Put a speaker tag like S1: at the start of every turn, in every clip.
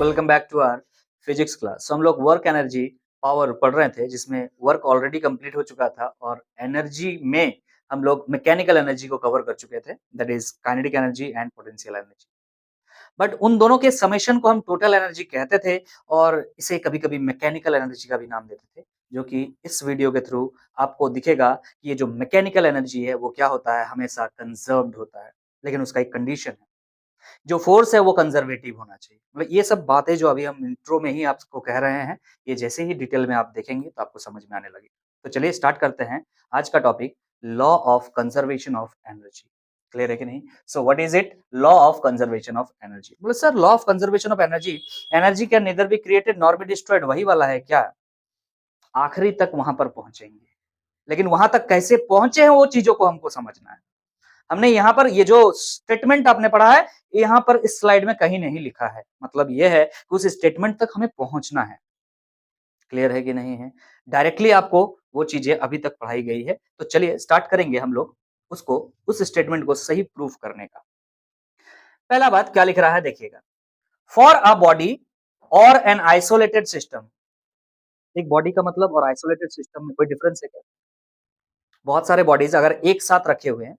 S1: Welcome back to our physics class. हम लोग work energy power पढ़ रहे थे जिसमें वर्क ऑलरेडी कंप्लीट हो चुका था और एनर्जी में हम लोग मैकेनिकल एनर्जी को कवर कर चुके थे, that is kinetic energy and potential energy. But उन दोनों के समेशन को हम टोटल एनर्जी कहते थे और इसे कभी-कभी मैकेनिकल एनर्जी का भी नाम देते थे, जो कि इस वीडियो के थ्रू आपको दिखेगा कि ये जो मैकेनिकल एनर्जी है वो क्या होता है, हमेशा कंजर्व्ड होता है, लेकिन उसका एक कंडीशन है। जो फोर्स है वो कंजर्वेटिव होना चाहिए। मतलब ये सब बातें जो अभी हम इंट्रो में ही आपको कह रहे हैं, ये जैसे ही डिटेल में आप देखेंगे तो आपको समझ में आने लगेगा। तो चलिए स्टार्ट करते हैं आज का topic, law of conservation of energy. Clear है कि नहीं? So what is it? Law of conservation of energy. बोले sir law of conservation of energy, energy can neither be created nor be destroyed, वही वाला है क्या? आखिरी तक वहां पर पहुंचेंगे, लेकिन वहां तक कैसे पहुंचे हैं वो चीजों को हमको समझना है। हमने यहाँ पर ये जो स्टेटमेंट आपने पढ़ा है, यहाँ पर इस स्लाइड में कहीं नहीं लिखा है। मतलब ये है कि उस स्टेटमेंट तक हमें पहुंचना है। क्लियर है कि नहीं है? डायरेक्टली आपको वो चीजें अभी तक पढ़ाई गई है। तो चलिए स्टार्ट करेंगे हम लोग उसको, उस स्टेटमेंट को सही प्रूफ करने का। पहला बात क्या लिख रहा है देखिएगा, फॉर अ बॉडी और एन आइसोलेटेड सिस्टम। एक बॉडी का मतलब और आइसोलेटेड सिस्टम में कोई डिफरेंस है क्या? बहुत सारे बॉडीज अगर एक साथ रखे हुए हैं,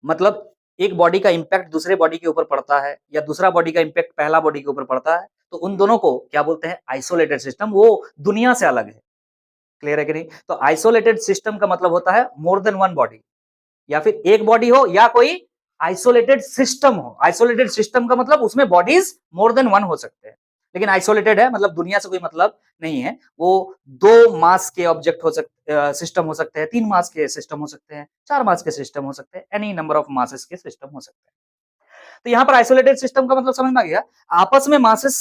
S1: मतलब एक बॉडी का इम्पैक्ट दूसरे बॉडी के ऊपर पड़ता है या दूसरा बॉडी का इम्पैक्ट पहला बॉडी के ऊपर पड़ता है, तो उन दोनों को क्या बोलते हैं? Isolated system. वो दुनिया से अलग है। क्लियर है कि नहीं? तो आइसोलेटेड सिस्टम का मतलब होता है मोर देन वन बॉडी, या फिर एक बॉडी हो या कोई आइसोलेटेड सिस्टम हो। आइसोलेटेड सिस्टम का मतलब उसमें बॉडीज मोर देन वन हो सकते हैं, लेकिन आइसोलेटेड है मतलब दुनिया से कोई मतलब नहीं है। वो दो मास के ऑब्जेक्ट हो सकते, सिस्टम हो सकते हैं, तीन मास के सिस्टम हो सकते हैं, चार मास के सिस्टम हो सकते हैं, एनी नंबर ऑफ मासेस के सिस्टम हो सकते हैं। तो यहाँ पर आइसोलेटेड सिस्टम का मतलब समझ में आ गया, आपस में मासेस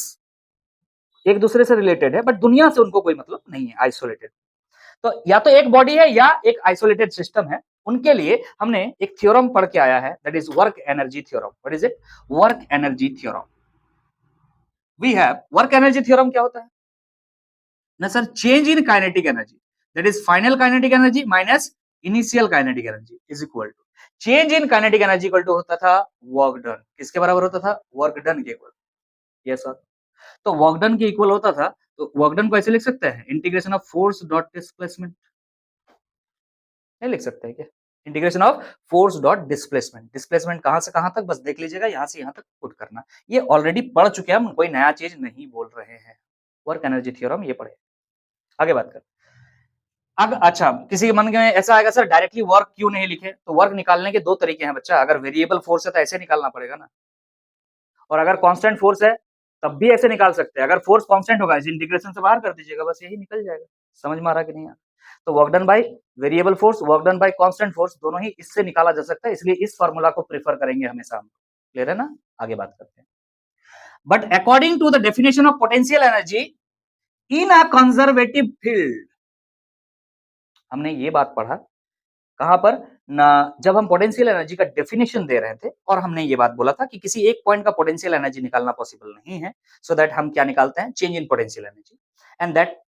S1: एक दूसरे से रिलेटेड है बट दुनिया से उनको कोई मतलब नहीं है, आइसोलेटेड। तो या तो एक बॉडी है या एक आइसोलेटेड सिस्टम है। उनके लिए हमने एक थ्योरम पढ़ के आया है, that is work energy theorem. What is it? Work energy theorem. We have work energy theorem. क्या होता है ना sir? Change in kinetic energy, that is final kinetic energy minus initial kinetic energy is equal to, change in kinetic energy equal to होता था work done. किसके बराबर होता था? वर्क डन के इक्वल। Yes sir. तो वर्क डन के equal होता था, तो वर्क डन को ऐसे लिख सकते हैं, integration of force dot displacement. नहीं लिख सकते हैं क्या? Integration of force dot displacement. Displacement कहां से कहां तक बस देख लीजिएगा, यहां से यहां तक पुट करना। ये ऑलरेडी पढ़ चुके हैं हम, कोई नया चीज नहीं बोल रहे हैं। वर्क एनर्जी थ्योरम ये पढ़े। आगे बात कर। अब अच्छा, किसी के मन में ऐसा आएगा सर डायरेक्टली वर्क क्यों नहीं लिखे? तो वर्क निकालने के दो तरीके हैं बच्चा। अगर वेरिएबल फोर्स है तो ऐसे निकालना पड़ेगा ना, और अगर कांस्टेंट फोर्स है तब भी ऐसे निकाल सकते हैं। अगर फोर्स कांस्टेंट होगा इस इंटीग्रेशन से बाहर कर दीजिएगा, बस यही निकल जाएगा। समझ में आ रहा कि नहीं? तो work done by variable force, work done by constant force, दोनों ही इससे निकाला जा सकता है, इसलिए इस फार्मूला को प्रेफर करेंगे हमेशा हम। क्लियर है ना? आगे बात करते हैं। But according to the definition of potential energy in a conservative field, हमने ये बात पढ़ा कहां पर ना, जब हम पोटेंशियल एनर्जी का डेफिनेशन दे रहे थे और हमने ये बात बोला था कि किसी एक पॉइंट का पोटेंशियल एनर्जी निकालना पॉसिबल नहीं है, सो दैट हम क्या निकालते हैं? Change in potential energy, and that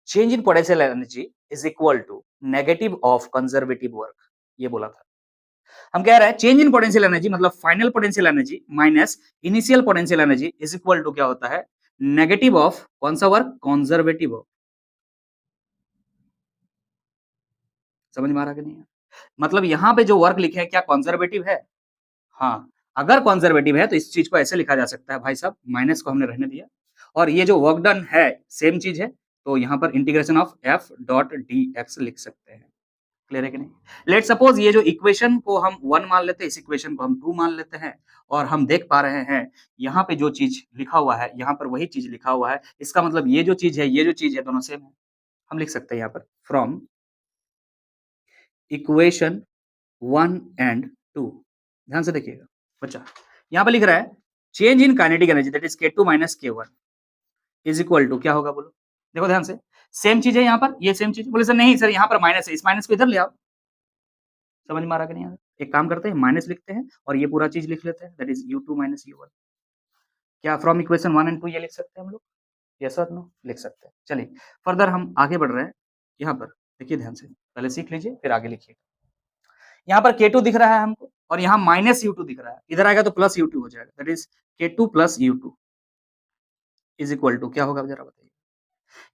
S1: change in potential energy is equal to negative of conservative work. ये बोला था। हम कह रहे हैं चेंज इन पोटेंशियल एनर्जी मतलब final potential energy minus initial potential energy is equal to क्या होता है? नेगेटिव ऑफ कौन सा वर्क? Conservative work. समझ में आ रहा कि नहीं? मतलब यहां पे जो वर्क लिखे हैं क्या कंजर्वेटिव है? हाँ, अगर कंजर्वेटिव है तो इस चीज को ऐसे लिखा जा सकता है भाई साहब, माइनस को हमने रहने दिया, और ये जो वर्क डन है सेम चीज है, तो यहाँ पर integration of F dot D x लिख सकते हैं। क्लियर है कि नहीं? लेट सपोज ये जो इक्वेशन को हम 1 मान लेते हैं, इस इक्वेशन को हम 2 मान लेते हैं, और हम देख पा रहे हैं यहाँ पे जो चीज लिखा हुआ है यहाँ पर वही चीज लिखा हुआ है। इसका मतलब ये जो चीज है ये जो चीज है दोनों सेम है। हम लिख सकते हैं यहाँ पर फ्रॉम इक्वेशन 1 एंड 2। ध्यान से देखिएगा बच्चा, यहाँ पर लिख रहा है change in kinetic energy that is K2 minus K1 is equal to क्या होगा बोलो? देखो ध्यान से, सेम चीज है यहाँ पर, ये सेम चीज। बोले सर नहीं सर यहाँ पर माइनस है, इस माइनस को इधर ले आओ। समझ में आ रहा कि नहीं आ रहा? एक काम करते हैं, माइनस लिखते हैं और ये पूरा चीज लिख लेते हैं, that is U2 minus U1। क्या फ्रॉम इक्वेशन 1 एंड 2 ये लिख सकते हैं हम लोग? यस और नो? लिख सकते हैं। चलिए फर्दर हम आगे बढ़ रहे हैं। यहाँ पर देखिए ध्यान से, पहले सीख लीजिए फिर आगे लिखिए। यहाँ पर K2 दिख रहा है हमको और यहाँ माइनस U2 दिख रहा है, इधर आएगा तो प्लस U2 हो जाएगा, that is K2 plus U2 is equal to क्या होगा जरा बताइए।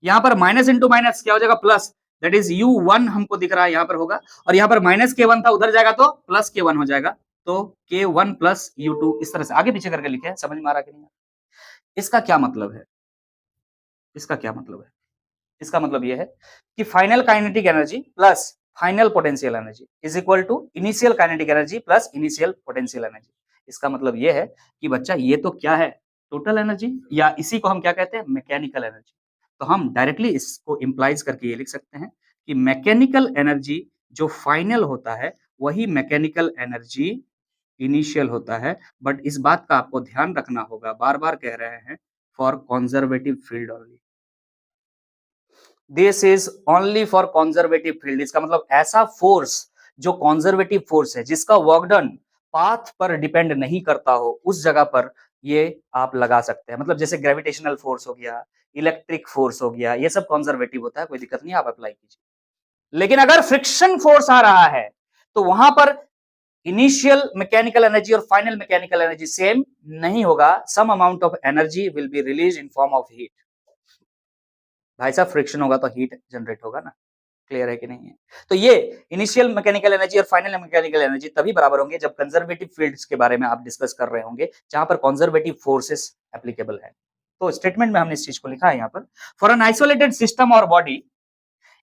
S1: यहाँ पर माइनस इंटू माइनस क्या हो जाएगा प्लस, दैट इज u1 हमको दिख रहा है यहाँ पर होगा, और यहाँ पर माइनस k1 था उधर जाएगा तो प्लस k1 हो जाएगा, तो k1 प्लस u2 इस तरह से आगे पीछे करके लिखे हैं, समझ में आ रहा कि नहीं? इसका क्या मतलब है, इसका क्या मतलब है? इसका मतलब यह है कि final kinetic energy plus final potential energy is equal to initial kinetic energy plus initial potential energy. इसका मतलब यह है कि बच्चा ये तो क्या है, टोटल एनर्जी, या इसी को हम क्या कहते हैं, मैकेनिकल एनर्जी। तो हम डायरेक्टली इसको इंप्लाइज करके ये लिख सकते हैं कि मैकेनिकल एनर्जी जो फाइनल होता है वही मैकेनिकल एनर्जी इनिशियल होता है। बट इस बात का आपको ध्यान रखना होगा, बार बार कह रहे हैं, for conservative field only, this is only for conservative field. इसका मतलब ऐसा फोर्स जो कंजर्वेटिव फोर्स है, जिसका वर्क डन पाथ पर डिपेंड नहीं करता हो, उस जगह पर ये आप लगा सकते हैं। मतलब जैसे ग्रेविटेशनल फोर्स हो गया, इलेक्ट्रिक फोर्स हो गया, ये सब कंजर्वेटिव होता है, कोई दिक्कत नहीं, आप अप्लाई कीजिए। लेकिन अगर फ्रिक्शन फोर्स आ रहा है तो वहां पर इनिशियल मैकेनिकल एनर्जी और फाइनल मैकेनिकल एनर्जी सेम नहीं होगा, some amount of energy will be release in form of heat. भाई साहब फ्रिक्शन होगा तो हीट जनरेट होगा ना, क्लियर है कि नहीं है? तो ये इनिशियल मैकेनिकल एनर्जी और फाइनल मैकेनिकल एनर्जी तभी बराबर होंगे जब कंजर्वेटिव फील्ड्स के बारे में आप डिस्कस कर रहे होंगे, जहां पर कंजर्वेटिव फोर्सेस एप्लीकेबल है। तो स्टेटमेंट में हमने इस चीज को लिखा है यहाँ पर, फॉर एन आइसोलेटेड सिस्टम और body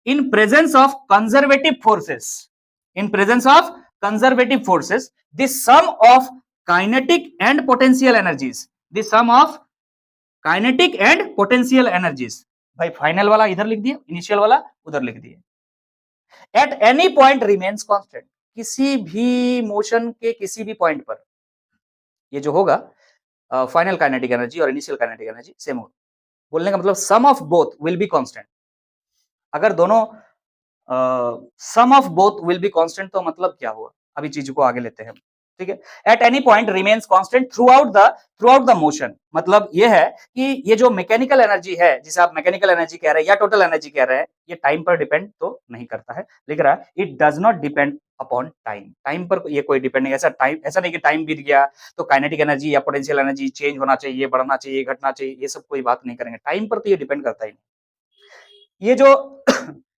S1: in presence of conservative forces, in presence of conservative forces, the sum of kinetic and potential energies, the sum of kinetic and potential energies, भाई फाइनल वाला इधर लिख दिए, इनिशियल वाला उधर लिख दिए, at any point remains constant, किसी भी मोशन के किसी भी पॉइंट पर ये जो होगा फाइनल काइनेटिक एनर्जी और इनिशियल काइनेटिक एनर्जी सेम होगा। बोलने का मतलब sum of both will be constant. अगर दोनों sum of both will be constant तो मतलब क्या हुआ, अभी चीज को आगे लेते हैं, ठीक है। At any point remains constant through out the motion, मतलब ये है कि ये जो मैकेनिकल एनर्जी है, जिसे आप मैकेनिकल एनर्जी कह रहे हैं या टोटल एनर्जी कह रहे हैं, ये टाइम पर डिपेंड तो नहीं करता है, लिख रहा है it does not depend upon time, time पर ये कोई डिपेंड नहीं, ऐसा नहीं कि टाइम बीत गया तो काइनेटिक एनर्जी या पोटेंशियल एनर्जी चेंज होना चाहिए, बढ़ना चाहिए, घटना चाहिए, ये सब कोई बात नहीं करेंगे, टाइम पर तो ये डिपेंड करता ही नहीं।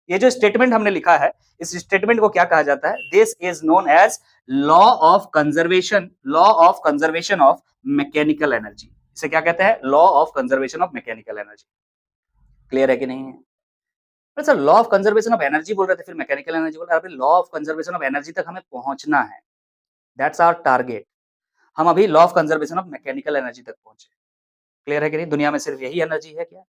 S1: ये जो स्टेटमेंट हमने लिखा है, इस स्टेटमेंट को क्या कहा जाता है, this is known as law of conservation of mechanical energy. इसे क्या कहते हैं, law of conservation of mechanical energy. Clear है कि नहीं है? Sir law of conservation of energy बोल रहे थे, फिर मैकेनिकल एनर्जी बोल रहे थे, law of conservation of energy तक हमें पहुंचना है, दैट्स आवर टारगेट। हम अभी law of conservation of mechanical energy तक पहुंचे। क्लियर है कि नहीं? दुनिया में सिर्फ यही एनर्जी है क्या,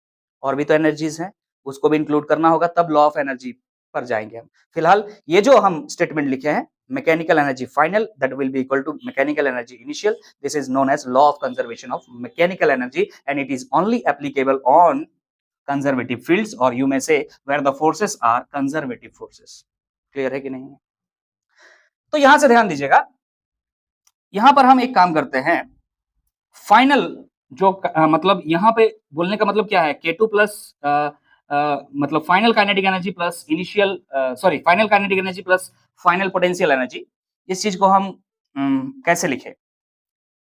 S1: और भी तो एनर्जीज हैं, उसको भी इंक्लूड करना होगा, तब लॉ ऑफ एनर्जी पर जाएंगे हम। फिलहाल ये जो हम स्टेटमेंट लिखे हैं, mechanical energy final that will be equal to mechanical energy initial, this is known as law of conservation of mechanical energy and it is only applicable on conservative fields, और you may say where the forces are conservative forces. Clear है कि नहीं? तो यहां से ध्यान दीजिएगा, यहां पर हम एक काम करते हैं, फाइनल जो मतलब यहाँ पे बोलने का मतलब क्या है, K2 प्लस मतलब final kinetic energy plus initial final kinetic energy plus final potential energy, इस चीज को हम कैसे लिखे,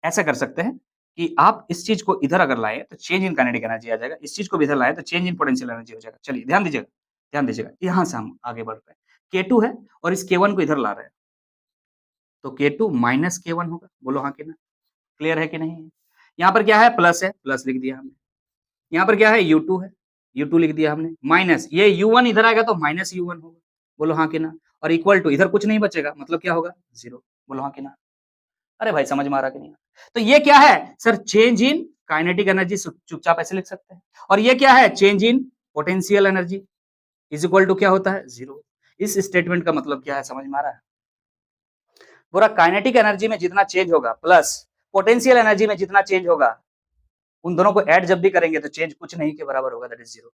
S1: ऐसे कर सकते हैं कि आप इस चीज को इधर अगर लाए तो चेंज इन काइनेटिक एनर्जी आ जाएगा, इस चीज को भी इधर लाए तो चेंज इन पोटेंशियल एनर्जी हो जाएगा। चलिए ध्यान दीजिएगा, यहां से हम आगे बढ़ रहे हैं, K2 है और इस K1 को इधर ला रहे हैं, तो K2 माइनस K1 होगा, बोलो हाँ कि ना? क्लियर है कि नहीं? यहाँ पर क्या है, प्लस है, प्लस लिख दिया हमने, यहाँ पर क्या है, U2 है, U2 लिख दिया हमने, माइनस ये U1 इधर आएगा तो माइनस U1 होगा, बोलो हाँ कि ना? और इक्वल टू इधर कुछ नहीं बचेगा, मतलब क्या होगा, 0, बोलो हाँ कि ना? अरे भाई समझ में आ रहा कि नहीं? तो ये क्या है sir, change in kinetic energy, चुपचाप ऐसे लिख सकते हैं। और ये क्या है, change in potential energy is equal to क्या होता है, 0। इस स्टेटमेंट का मतलब क्या है, समझ में आ रहा है? पूरा काइनेटिक एनर्जी में जितना चेंज होगा प्लस पोटेंशियल एनर्जी में जितना चेंज होगा, उन दोनों को ऐड जब भी करेंगे तो चेंज कुछ नहीं के बराबर होगा, दैट इज 0।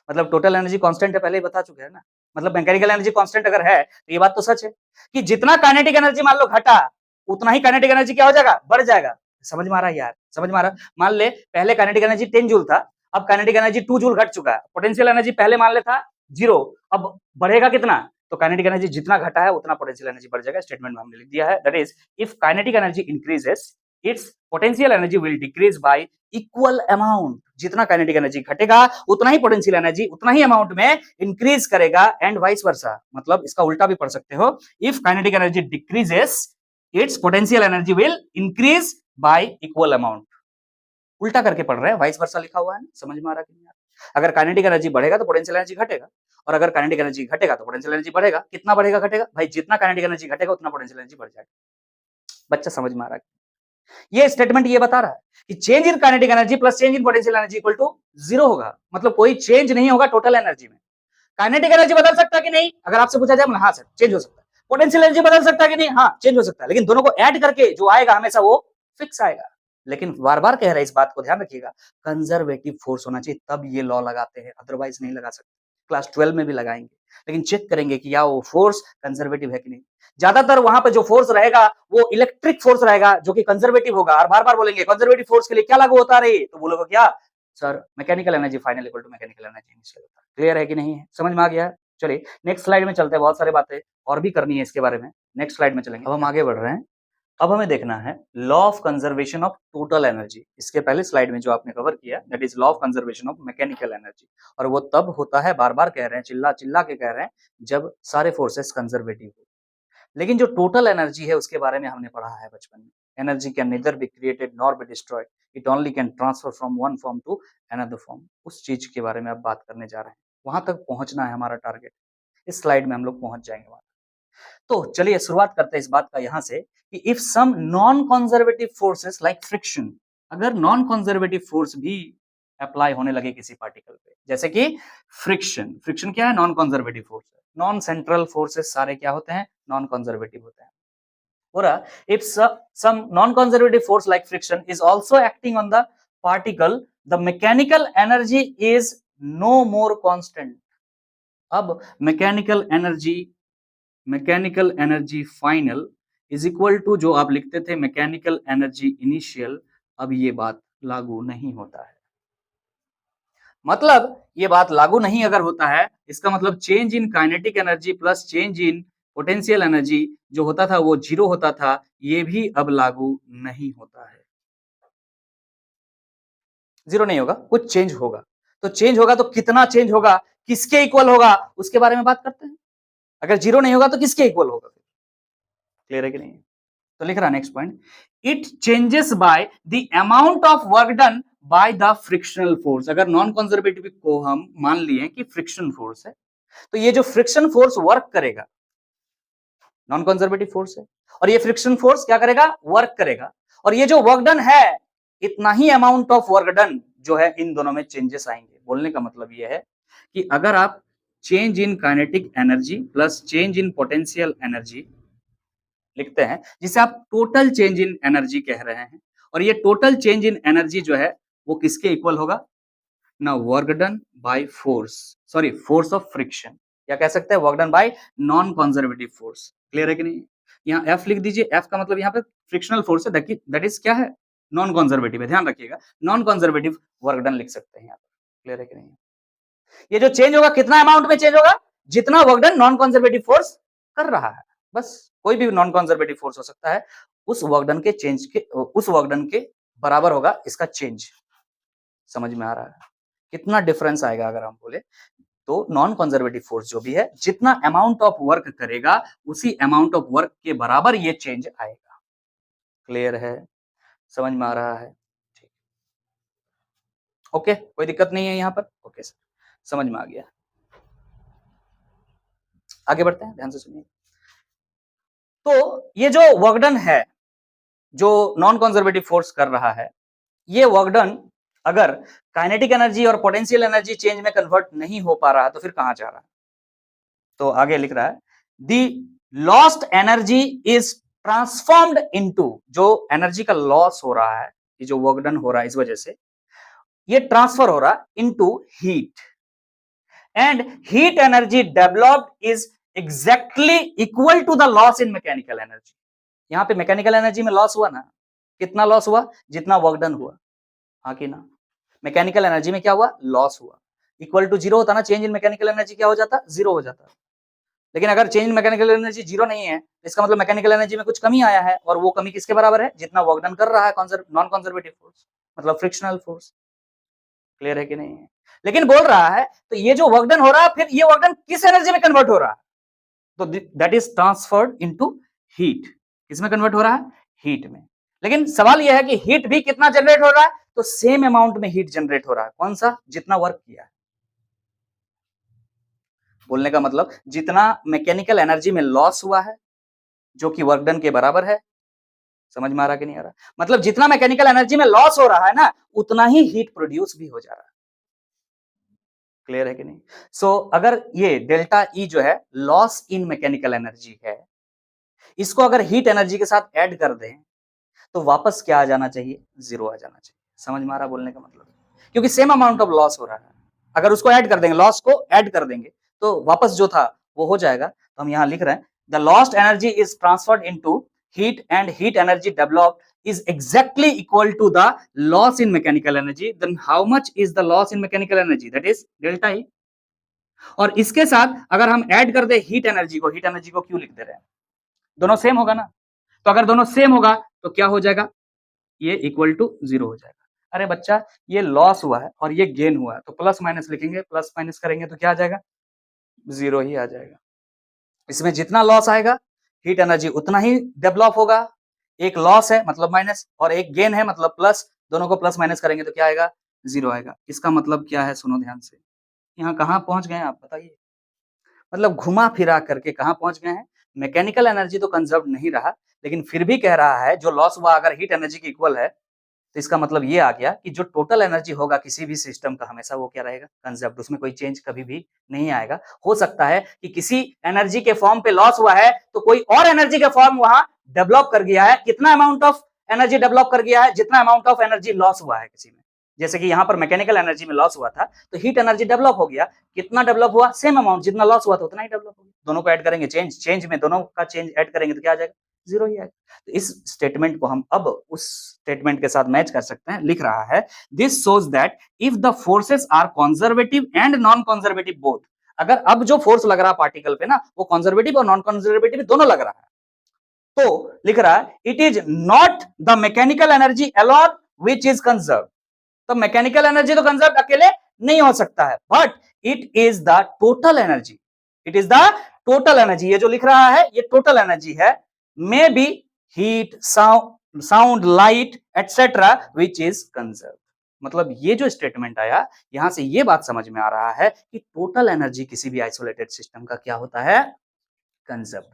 S1: मतलब टोटल एनर्जी कांस्टेंट है, पहले ही बता चुके हैं ना। मतलब मैकेनिकल एनर्जी कांस्टेंट अगर है तो ये बात तो सच है कि जितना काइनेटिक एनर्जी मान लो घटा, उतना ही काइनेटिक एनर्जी क्या हो जाएगा, बढ़ जाएगा। समझ में आ रहा है यार, समझ में आ रहा है? मान ले पहले काइनेटिक एनर्जी 10 जूल था, अब काइनेटिक एनर्जी 2 जूल घट चुका है। पोटेंशियल एनर्जी पहले मान ले था 0, अब बढ़ेगा कितना, तो काइनेटिक एनर्जी जितना घटा है उतना पोटेंशियल एनर्जी बढ़ जाएगा। स्टेटमेंट में हमने लिख दिया है, that is if kinetic energy increases it's potential energy will decrease y equal amount. जितना काइनेटिक एनर्जी घटेगा उतना ही पोटेंशियल एनर्जी उतना ही अमाउंट में इंक्रीज करेगा एंड वाइस वर्सा। मतलब इसका उल्टा भी पढ़ सकते हो, if kinetic energy decreases it's potential energy will increase y equal amount. उल्टा करके पढ़ रहे हैं, वाइस वर्सा लिखा हुआ है, समझ में आ रहा है कि नहीं? अगर काइनेटिक एनर्जी बढ़ेगा तो पोटेंशियल एनर्जी घटेगा, और अगर काइनेटिक एनर्जी घटेगा तो पोटेंशियल एनर्जी बढ़ेगा। कितना बढ़ेगा घटेगा? भाई जितना काइनेटिक एनर्जी घटेगा उतना पोटेंशियल एनर्जी बढ़ जाएगा। बच्चा समझ में आ रहा है? ये स्टेटमेंट ये बता रहा है कि change in kinetic energy plus change in potential energy equal to 0 होगा। मतलब कोई चेंज नहीं होगा टोटल एनर्जी में। काइनेटिक एनर्जी बदल सकता है कि नहीं? अगर आपसे पूछा जाए, हाँ सर चेंज हो सकता है। पोटेंशियल एनर्जी बदल सकता है कि नहीं? हाँ चेंज हो सकता है, लेकिन दोनों को ऐड करके जो आएगा हमेशा वो फिक्स आएगा। लेकिन बार बार कह रहे हैं, इस बात को ध्यान रखिएगा, कंजर्वेटिव फोर्स होना चाहिए तब ये लॉ लगाते हैं, अदरवाइज नहीं लगा सकते। क्लास 12 में भी लगाएंगे, लेकिन चेक करेंगे कि या वो फोर्स कंजर्वेटिव है कि नहीं। ज्यादातर वहां पर जो फोर्स रहेगा वो इलेक्ट्रिक फोर्स रहेगा जो कि कंजर्वेटिव होगा। और बार बार बोलेंगे कंजर्वेटिव फोर्स के लिए क्या लागू होता है, तो बोलोगे क्या sir mechanical energy final equal to mechanical energy initial होता है। क्लियर है कि नहीं है? समझ में आ गया? चलिए नेक्स्ट स्लाइड में चलते हैं, बहुत सारी बातें और भी करनी है इसके बारे में, नेक्स्ट स्लाइड में चलेंगे। अब हम आगे बढ़ रहे हैं। अब हमें देखना है law of conservation of total energy. इसके पहले स्लाइड में जो आपने कवर किया, that is law of conservation of mechanical energy. और वो तब होता है, बार बार कह रहे हैं, चिल्ला चिल्ला के कह रहे हैं, जब सारे फोर्सेस कंजर्वेटिव हो। लेकिन जो टोटल एनर्जी है उसके बारे में हमने पढ़ा है बचपन में। Energy can neither be created nor be destroyed, it only can transfer from one form to another form. उस चीज के बारे में अब बात करने जा रहे हैं, वहां तक पहुंचना है हमारा टारगेट। इस स्लाइड में हम लोग पहुंच जाएंगे वहां। तो चलिए शुरुआत करते हैं इस बात का यहां से कि if some non conservative forces like friction, अगर नॉन कंजर्वेटिव फोर्स भी अप्लाई होने लगे किसी पार्टिकल पे, जैसे कि फ्रिक्शन। फ्रिक्शन क्या है? नॉन कंजर्वेटिव फोर्स है। नॉन सेंट्रल फोर्सेस सारे क्या होते हैं? नॉन कंजर्वेटिव होते हैं। और if some non-conservative force like friction is also acting on the particle, the mechanical energy is no more constant. अब mechanical energy final is equal to जो आप लिखते थे मैकेनिकल एनर्जी इनिशियल, अब ये बात लागू नहीं होता है। मतलब ये बात लागू नहीं अगर होता है, इसका मतलब change in kinetic energy plus change in potential energy जो होता था वो 0 होता था, ये भी अब लागू नहीं होता है। 0 नहीं होगा, कुछ चेंज होगा। तो चेंज होगा तो कितना चेंज होगा, किसके इक्वल होगा, उसके बारे में बात करते हैं। अगर 0 नहीं होगा तो किसके इक्वल होगा? क्लियर है कि नहीं? तो लिख रहा next point, it changes by the amount of work done by the frictional force. अगर नॉन कंजर्वेटिव को हम मान लिए कि फ्रिक्शन फोर्स है, तो ये जो फ्रिक्शन फोर्स वर्क करेगा, नॉन कंजर्वेटिव फोर्स है, और ये फ्रिक्शन फोर्स क्या करेगा? वर्क करेगा। और ये जो वर्क डन है, इतना ही अमाउंट ऑफ वर्क डन जो है इन दोनों में चेंजेस आएंगे। बोलने का मतलब ये है कि अगर आप change in kinetic energy plus change in potential energy लिखते हैं, जिसे आप टोटल चेंज इन एनर्जी कह रहे हैं, और ये टोटल चेंज इन एनर्जी जो है वो किसके इक्वल होगा? ना work done by force, sorry force of friction, या कह सकते हैं work done by non conservative force. Clear है कि नहीं? यहाँ एफ लिख दीजिए, एफ का मतलब यहाँ पे फ्रिक्शनल फोर्स है, दैट इज क्या है? नॉन कंजर्वेटिव है। ध्यान रखिएगा, नॉन कंजर्वेटिव वर्क डन लिख सकते हैं यहाँ पर। क्लियर है कि नहीं? ये जो चेंज होगा कितना अमाउंट में चेंज होगा? जितना work done non conservative force कर रहा है। बस कोई भी नॉन कंजर्वेटिव फोर्स हो सकता है, उस वर्क डन के चेंज के, उस वर्क डन के बराबर होगा इसका चेंज। समझ में आ रहा है कितना डिफरेंस आएगा? अगर हम बोले तो नॉन कंजर्वेटिव फोर्स जो भी है, जितना अमाउंट ऑफ वर्क करेगा उसी अमाउंट ऑफ वर्क के बराबर ये चेंज आएगा। क्लियर है? समझ में आ रहा है? ठीक, ओके, कोई दिक्कत नहीं है यहाँ पर? ओके सर, समझ में आ गया। आगे बढ़ते हैं, ध्यान से सुनिए। तो ये जो वर्क डन है, जो नॉन कंजर्वेटिव फोर्स कर रहा है, ये वर्क डन अगर काइनेटिक एनर्जी और पोटेंशियल एनर्जी चेंज में कन्वर्ट नहीं हो पा रहा है तो फिर कहां जा रहा है? तो आगे लिख रहा है, the lost energy is transformed into, जो एनर्जी का लॉस हो रहा है, ये जो वर्क डन हो रहा है इस वजह से ये ट्रांसफर हो रहा है into heat, and heat energy developed is exactly equal to the loss in mechanical energy. यहां पे मैकेनिकल एनर्जी में लॉस हुआ ना, कितना लॉस हुआ? जितना वर्क डन हुआ, हाँ कि ना? मैकेनिकल एनर्जी में क्या हुआ? लॉस हुआ। इक्वल टू 0 होता ना, चेंज इन मैकेनिकल एनर्जी क्या हो जाता? 0 हो जाता। लेकिन अगर चेंज इन मैकेनिकल एनर्जी 0 नहीं है, इसका मतलब मैकेनिकल एनर्जी में कुछ कमी आया है, और वो कमी किसके बराबर है? जितना वर्क डन कर रहा है नॉन कंजर्वेटिव फोर्स, मतलब फ्रिक्शनल फोर्स। क्लियर है कि नहीं है? लेकिन बोल रहा है तो ये जो वर्क डन हो रहा है, फिर ये वर्क डन किस एनर्जी में कन्वर्ट हो रहा है? तो that is transferred into heat. किसमें कन्वर्ट हो रहा है? हीट में। लेकिन सवाल यह है कि हीट भी कितना जनरेट हो रहा है? तो सेम अमाउंट में हीट जनरेट हो रहा है। कौन सा? जितना वर्क किया है। बोलने का मतलब जितना मैकेनिकल एनर्जी में लॉस हुआ है, जो कि वर्क डन के बराबर है। समझ में आ रहा कि नहीं आ रहा? मतलब जितना मैकेनिकल एनर्जी में लॉस हो रहा है ना, उतना ही हीट प्रोड्यूस भी हो जा रहा है। क्लियर है कि नहीं? सो अगर ये डेल्टा ई जो है लॉस इन मैकेनिकल एनर्जी है, इसको अगर हीट एनर्जी के साथ ऐड कर दें तो वापस क्या आ जाना चाहिए? 0 आ जाना चाहिए। समझ में आ रहा बोलने का मतलब? क्योंकि सेम अमाउंट ऑफ लॉस हो रहा है। अगर उसको ऐड कर देंगे, लॉस को ऐड कर देंगे, तो वापस जो था वो हो जाएगा। तो हम यहां लिख रहे हैं the lost energy is transferred into heat and heat energy developed is exactly equal to the loss in mechanical energy. Then how much is the loss in mechanical energy? That is delta E. और इसके साथ अगर हम add कर दे heat energy को क्यों लिख दे रहे हैं? दोनों सेम होगा ना। तो अगर दोनों सेम होगा तो क्या हो जाएगा? ये इक्वल टू 0 हो जाएगा। अरे बच्चा, ये लॉस हुआ है और ये गेन हुआ है, तो प्लस माइनस लिखेंगे, प्लस माइनस करेंगे तो क्या आ जाएगा? 0 ही आ जाएगा। इसमें जितना लॉस आएगा, हीट एनर्जी उतना ही डेवलप होगा। एक लॉस है मतलब माइनस, और एक गेन है मतलब प्लस। दोनों को प्लस माइनस करेंगे तो क्या आएगा? 0 आएगा। इसका मतलब क्या है? सुनो ध्यान से। यहाँ कहाँ पहुंच गए आप बताइए? मतलब घुमा फिरा करके कहाँ पहुंच गए हैं? मैकेनिकल एनर्जी तो कंजर्व नहीं रहा, लेकिन फिर भी कह रहा है जो लॉस हुआ अगर हीट एनर्जी की इक्वल है, तो इसका मतलब ये आ गया कि जो टोटल एनर्जी होगा किसी भी सिस्टम का, हमेशा वो क्या रहेगा? कंजर्व्ड। उसमें कोई चेंज कभी भी नहीं आएगा। हो सकता है कि किसी एनर्जी के फॉर्म पे लॉस हुआ है तो कोई और एनर्जी का फॉर्म वहां डेवलप कर गया है। कितना अमाउंट ऑफ एनर्जी डेवलप कर गया है? जितना अमाउंट ऑफ एनर्जी लॉस हुआ है किसी में। जैसे कि यहाँ पर मैकेनिकल एनर्जी में लॉस हुआ था, तो हीट एनर्जी डेवलप हो गया। कितना डेवलप हुआ? Same amount. जितना लॉस हुआ था उतना ही डेवलप हो गया। दोनों को ऐड करेंगे, चेंज में दोनों का चेंज ऐड करेंगे तो क्या आ जाएगा? 0 ही आएगा। तो इस स्टेटमेंट को हम अब उस स्टेटमेंट के साथ मैच कर सकते हैं। लिख रहा है this shows that if the forces are conservative and non conservative both. अगर अब जो फोर्स लग रहा है पार्टिकल पे ना, वो कंजर्वेटिव और नॉन कंजर्वेटिव दोनों लग रहा है, तो लिख रहा है it is not the mechanical energy alone which is conserve. तो मैकेनिकल एनर्जी तो कंजर्व अकेले नहीं हो सकता है, but it is the total energy. It is the total energy. ये जो लिख रहा है ये टोटल एनर्जी है। May be heat, sound, light etcetera which is conserve. मतलब ये जो स्टेटमेंट आया, यहां से ये बात समझ में आ रहा है कि टोटल एनर्जी किसी भी आइसोलेटेड सिस्टम का क्या होता है? कंजर्व।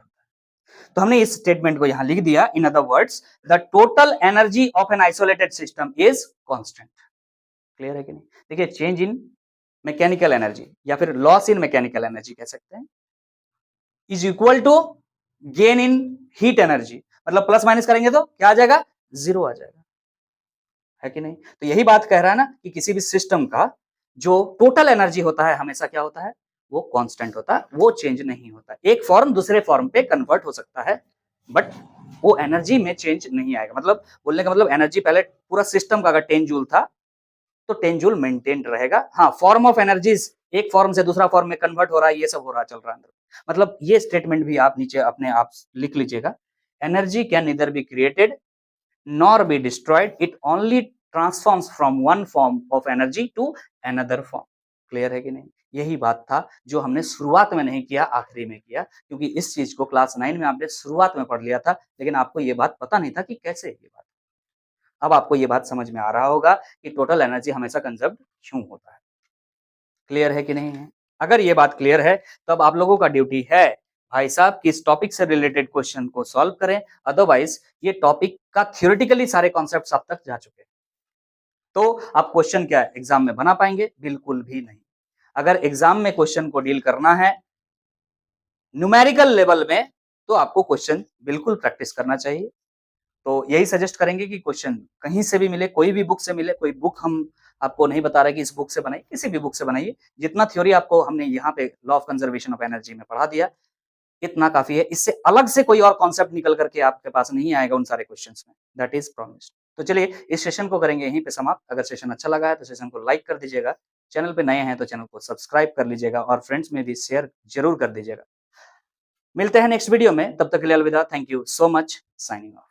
S1: तो हमने इस स्टेटमेंट को यहां लिख दिया। In other words, the total energy of an isolated system is constant. Clear है कि नहीं? देखिए, चेंज इन मैकेनिकल एनर्जी या फिर लॉस इन मैकेनिकल एनर्जी कह सकते हैं, is equal to gain in heat energy. मतलब प्लस माइनस करेंगे तो क्या आ जाएगा? 0 आ जाएगा। है कि नहीं? तो यही बात कह रहा है ना कि किसी भी सिस्टम का जो टोटल एनर्जी होता है हमेशा क्या होता है? वो कांस्टेंट होता है, वो चेंज नहीं होता। एक फॉर्म दूसरे फॉर्म पे कन्वर्ट हो सकता है, बट वो एनर्जी में चेंज नहीं आएगा। मतलब बोलने का मतलब एनर्जी पहले पूरा सिस्टम का अगर 10 जूल था तो 10 जूल मेंटेन रहेगा। हाँ, फॉर्म ऑफ एनर्जीज एक फॉर्म से दूसरा फॉर्म में कन्वर्ट हो रहा है, ये सब हो रहा चल रहा है। मतलब ये स्टेटमेंट भी आप नीचे अपने आप लिख लीजिएगा। Energy can neither be created nor be destroyed, it only transforms from one form of energy to another form. Clear है कि नहीं? यही बात था जो हमने शुरुआत में नहीं किया, आखिरी में किया, क्योंकि इस चीज को क्लास 9 में आपने शुरुआत में पढ़ लिया था, लेकिन आपको ये बात पता नहीं था कि कैसे ये बात। अब आपको ये बात समझ में आ रहा होगा कि टोटल एनर्जी हमेशा कंजर्व क्यों होता है। क्लियर है कि नहीं है? अगर ये बात क्लियर है तो अब आप लोगों का ड्यूटी है भाई साहब कि इस टॉपिक से रिलेटेड क्वेश्चन को सॉल्व करें। अदरवाइज ये टॉपिक का थ्योरेटिकली सारे कॉन्सेप्ट अब तक जा चुके हैं, तो आप क्वेश्चन क्या एग्जाम में बना पाएंगे? बिल्कुल भी नहीं। अगर एग्जाम में क्वेश्चन को डील करना है न्यूमेरिकल लेवल में, तो आपको क्वेश्चन बिल्कुल प्रैक्टिस करना चाहिए। तो यही सजेस्ट करेंगे कि क्वेश्चन कहीं से भी मिले, कोई भी बुक से मिले, कोई बुक हम आपको नहीं बता रहे कि इस बुक से बनाइए, किसी भी बुक से बनाइए। जितना थ्योरी आपको हमने यहाँ पे law of conservation of energy में पढ़ा दिया, इतना काफी है। इससे अलग से कोई और कॉन्सेप्ट निकल करके आपके पास नहीं आएगा उन सारे क्वेश्चंस में, दैट इज प्रॉमिस्ड। तो चलिए इस सेशन को करेंगे यहीं पे समाप्त। अगर सेशन अच्छा लगा है तो सेशन को लाइक कर दीजिएगा, चैनल पे नए हैं तो चैनल को सब्सक्राइब कर लीजिएगा और फ्रेंड्स में भी शेयर जरूर कर दीजिएगा। मिलते हैं नेक्स्ट वीडियो में, तब तक के लिए अलविदा। Thank you so much, signing off.